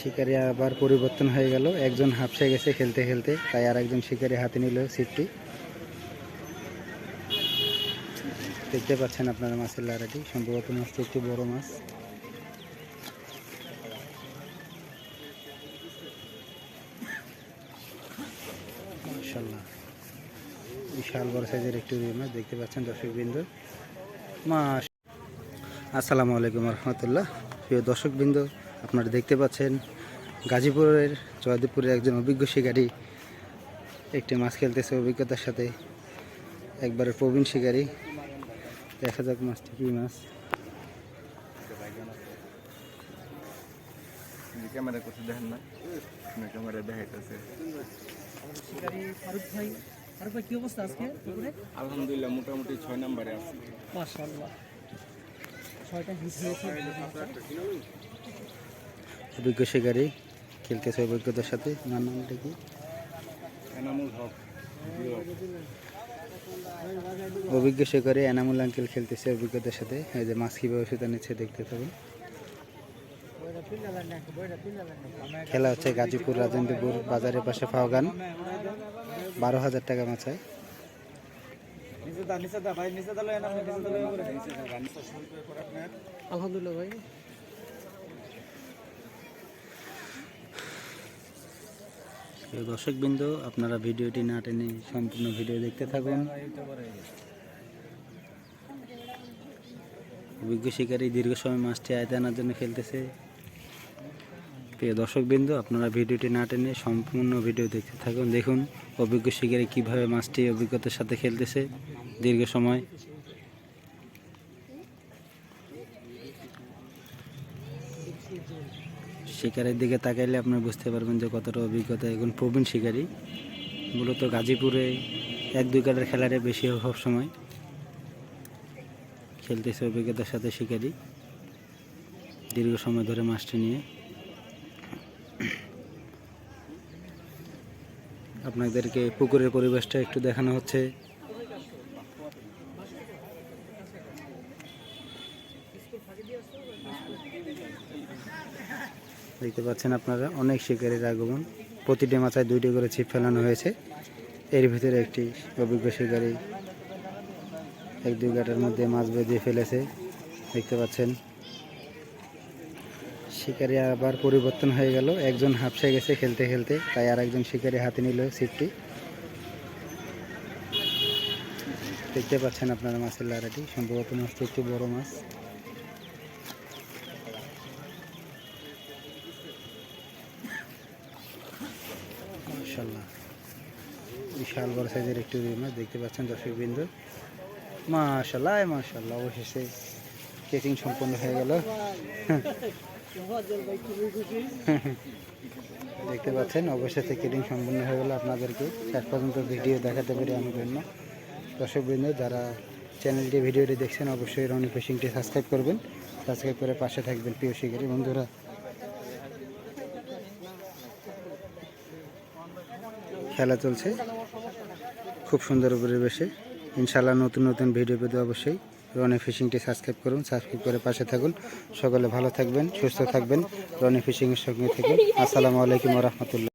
শিকারি আবার পরিবর্তন হয়ে গেল, একজন হাফসে গেছে খেলতে খেলতে, তাই আর একজন শিকারি হাতে নিল ছিপটি। দেখতে পাচ্ছেন আপনারা মাছের লাড়াটি, সম্ভবত মাছটি একটি বড় মাছ। মাশাআল্লাহ, বিশাল বড় সাইজের একটি রুই মাছ দেখতে পাচ্ছেন দর্শকবৃন্দ। আসসালামু আলাইকুম রহমতুল্লাহ। প্রিয় দর্শকবৃন্দ, আপনারা দেখতে পাচ্ছেন গাজীপুরের জয়দেবপুরের একজন অভিজ্ঞ শিকারী একটি মাছ খেলতেছে অভিজ্ঞতার সাথে, একবারে প্রবীণ শিকারী। দেখা যাক মাছটি কি মাছ। ক্যামেরা করতে দেখেন না, ক্যামেরা দেখাইতেছে। ফারুক ভাই কি অবস্থা আজকে? আলহামদুলিল্লাহ মোটামুটি 6 নম্বরে আছে। মাশাআল্লাহ, 6টা হিট হয়েছে। অভিজ্ঞ শিকারী খেলতেছে অভিজ্ঞতার সাথে। নামটা কি? এনামুল হক। অভিজ্ঞ শিকারী এনামুল আঙ্কেল খেলতেছে অভিজ্ঞতার সাথে। এই যে মাছ কীভাবে সেটা নিচ্ছে দেখতে থাকুন। খেলা হচ্ছে গাজীপুর রাজেন্দ্রপুর বাজারের পাশে ফাওগান। 12,000 টাকা মাছায়। আলহামদুলিল্লাহ ভাই। দর্শকবৃন্দ, আপনারা ভিডিওটি না টেনে সম্পূর্ণ ভিডিও দেখতে থাকুন। অভিজ্ঞ শিকারী দীর্ঘ সময় মাছটি আয়ত্তে আনার জন্য খেলতেছে। প্রিয় দর্শকবৃন্দ, আপনারা ভিডিওটি না টেনে সম্পূর্ণ ভিডিও দেখতে থাকুন। দেখুন অভিজ্ঞ শিকারী কীভাবে মাছটি অভিজ্ঞতার সাথে খেলতেছে দীর্ঘ সময়। শিকারের দিকে তাকাইলে আপনারা বুঝতে পারবেন যে কতটা অভিজ্ঞতা। এখন প্রবীণ শিকারী, মূলত গাজীপুরে 1-2 কাটার খেলারে বেশি সব সময় খেলতেছে অভিজ্ঞতার সাথে শিকারী দীর্ঘ সময় ধরে মাছটি নিয়ে। আপনাদেরকে পুকুরের পরিবেশটা একটু দেখানো হচ্ছে। দেখতে পাচ্ছেন আপনারা অনেক শিকারীর আগমন। প্রতিটি মাথায় 2টি করে ছিপ ফেলানো হয়েছে। এর ভিতরে একটি অভিজ্ঞ শিকারী 1-2 কাটার মধ্যে মাছ বেঁধে ফেলেছে। দেখতে পাচ্ছেন শিকারি আবার পরিবর্তন হয়ে গেল, একজন হাফসে গেছে খেলতে খেলতে, তাই আর একজন শিকারি হাতে নিল ছিপটি। দেখতে পাচ্ছেন আপনারা মাছের লাড়াটি, সম্ভবত মাছটি একটি বড় মাছ। মাশাআল্লাহ, বিশাল বড় সাইজের একটি রুই মাছ দেখতে পাচ্ছেন দর্শকবৃন্দ। মাশাআল্লাহ মাশাআল্লাহ, অবশেষে কেচিং সম্পন্ন হয়ে গেল। দেখতে পাচ্ছেন অবশেষে কেটিং সম্পূর্ণ হয়ে গেল। আপনাদেরকে শেষ পর্যন্ত ভিডিও দেখাতে পারি আমি জন্য। দর্শকবৃন্দ, যারা চ্যানেলটি ভিডিওটি দেখছেন অবশ্যই রনি ফিশিংটি সাবস্ক্রাইব করবেন। সাবস্ক্রাইব করে পাশে থাকবেন প্রিয় শিকারী বন্ধুরা। খেলা চলছে খুব সুন্দর পরিবেশে। ইনশাআল্লাহ নতুন নতুন ভিডিও পেতে অবশ্যই রনি ফিশিংটি সাবস্ক্রাইব করুন, সাবস্ক্রাইব করে পাশে থাকুন। সকলে ভালো থাকবেন, সুস্থ থাকবেন, রনি ফিশিংয়ের সঙ্গে থাকুন। আসসালামু আলাইকুম ওয়া রাহমাতুল্লাহ।